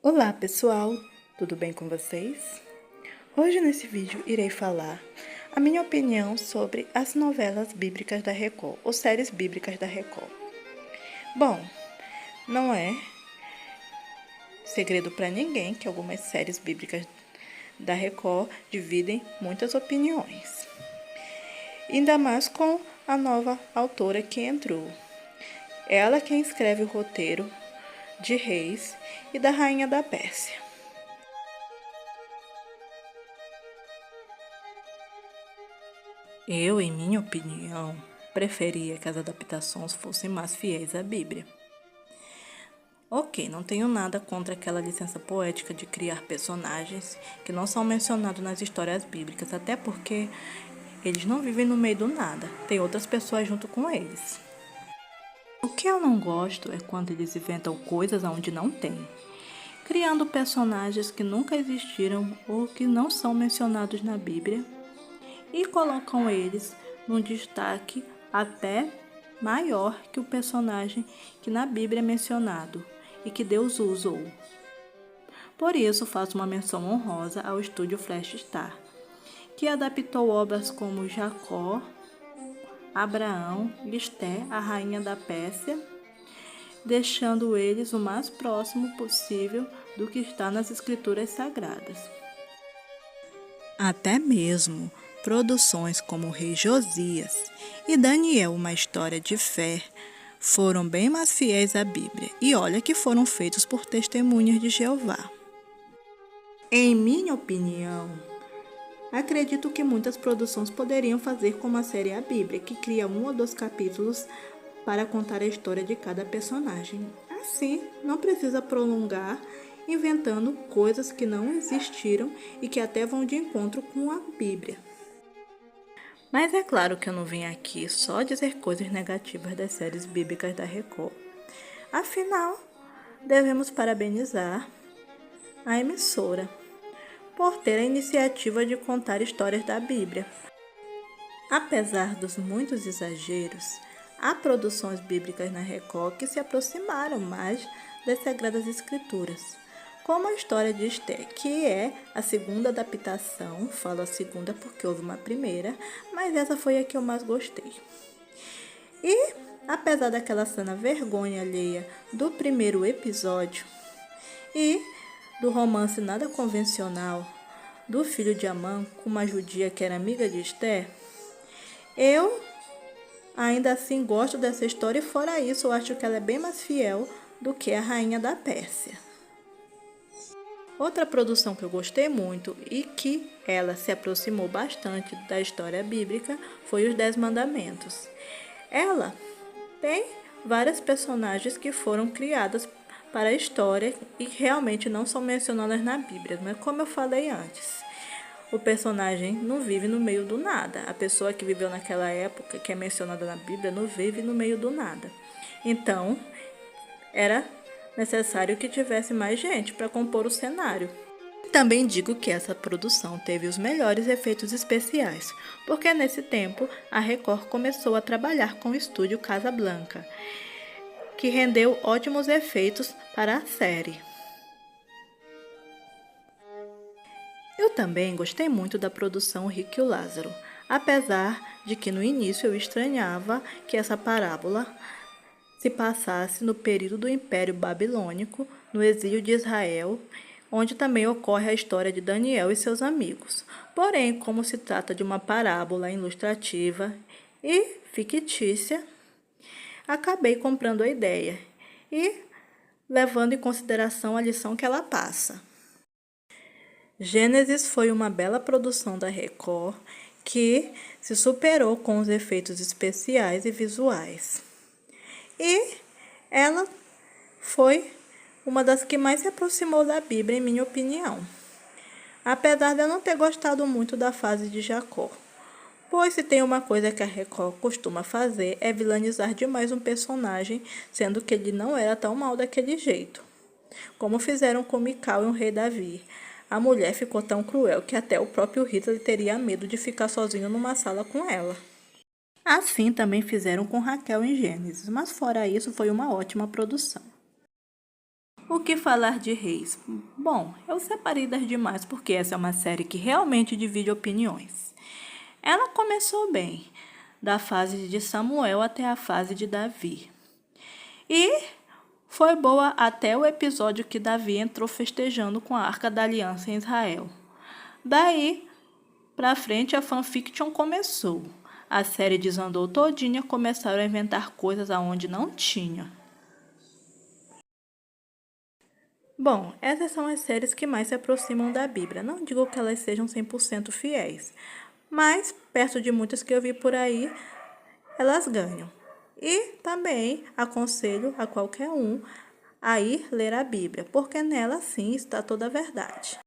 Olá pessoal, tudo bem com vocês? Hoje nesse vídeo irei falar a minha opinião sobre as novelas bíblicas da Record, ou séries bíblicas da Record. Bom, não é segredo para ninguém que algumas séries bíblicas da Record dividem muitas opiniões. Ainda mais com a nova autora que entrou. Ela quem escreve o roteiro de Reis e da Rainha da Pérsia. Eu, em minha opinião, preferia que as adaptações fossem mais fiéis à Bíblia. Ok, não tenho nada contra aquela licença poética de criar personagens que não são mencionados nas histórias bíblicas, até porque eles não vivem no meio do nada, tem outras pessoas junto com eles. O que eu não gosto é quando eles inventam coisas onde não tem, criando personagens que nunca existiram ou que não são mencionados na Bíblia e colocam eles num destaque até maior que o personagem que na Bíblia é mencionado e que Deus usou. Por isso, faço uma menção honrosa ao estúdio Flash Star, que adaptou obras como Jacó, Abraão, Listé, a Rainha da Pérsia, deixando eles o mais próximo possível do que está nas Escrituras Sagradas. Até mesmo produções como o Rei Josias e Daniel, uma história de fé, foram bem mais fiéis à Bíblia, e olha que foram feitos por testemunhas de Jeová. Em minha opinião, acredito que muitas produções poderiam fazer como a série A Bíblia, que cria 1 ou 2 capítulos para contar a história de cada personagem. Assim, não precisa prolongar inventando coisas que não existiram e que até vão de encontro com a Bíblia. Mas é claro que eu não vim aqui só dizer coisas negativas das séries bíblicas da Record. Afinal, devemos parabenizar a emissora por ter a iniciativa de contar histórias da Bíblia. Apesar dos muitos exageros, há produções bíblicas na Record que se aproximaram mais das Sagradas Escrituras, como a história de Esté, que é a segunda adaptação. Falo a segunda porque houve uma primeira, mas essa foi a que eu mais gostei. E, apesar daquela cena vergonha alheia do primeiro episódio e do romance nada convencional do filho de Amã com uma judia que era amiga de Esté, eu ainda assim gosto dessa história e, fora isso, eu acho que ela é bem mais fiel do que a Rainha da Pérsia. Outra produção que eu gostei muito e que ela se aproximou bastante da história bíblica foi Os 10 Mandamentos. Ela tem várias personagens que foram criadas para a história e realmente não são mencionadas na Bíblia, mas como eu falei antes, o personagem não vive no meio do nada. A pessoa que viveu naquela época, que é mencionada na Bíblia, não vive no meio do nada. Então, era necessário que tivesse mais gente para compor o cenário. Também digo que essa produção teve os melhores efeitos especiais, porque nesse tempo a Record começou a trabalhar com o estúdio Casablanca, que rendeu ótimos efeitos para a série. Eu também gostei muito da produção Rico e o Lázaro, apesar de que no início eu estranhava que essa parábola se passasse no período do Império Babilônico, no exílio de Israel, onde também ocorre a história de Daniel e seus amigos. Porém, como se trata de uma parábola ilustrativa e fictícia, acabei comprando a ideia e levando em consideração a lição que ela passa. Gênesis foi uma bela produção da Record que se superou com os efeitos especiais e visuais. E ela foi uma das que mais se aproximou da Bíblia, em minha opinião. Apesar de eu não ter gostado muito da fase de Jacó. Pois se tem uma coisa que a Record costuma fazer é vilanizar demais um personagem, sendo que ele não era tão mal daquele jeito. Como fizeram com Mical e o rei Davi. A mulher ficou tão cruel que até o próprio Hitler teria medo de ficar sozinho numa sala com ela. Assim também fizeram com Raquel em Gênesis, mas fora isso foi uma ótima produção. O que falar de Reis? Bom, eu separei das demais porque essa é uma série que realmente divide opiniões. Ela começou bem, da fase de Samuel até a fase de Davi. E foi boa até o episódio que Davi entrou festejando com a Arca da Aliança em Israel. Daí pra frente a fanfiction começou. A série desandou todinha, começaram a inventar coisas aonde não tinha. Bom, essas são as séries que mais se aproximam da Bíblia. Não digo que elas sejam 100% fiéis, mas perto de muitas que eu vi por aí, elas ganham. E também aconselho a qualquer um a ir ler a Bíblia, porque nela sim está toda a verdade.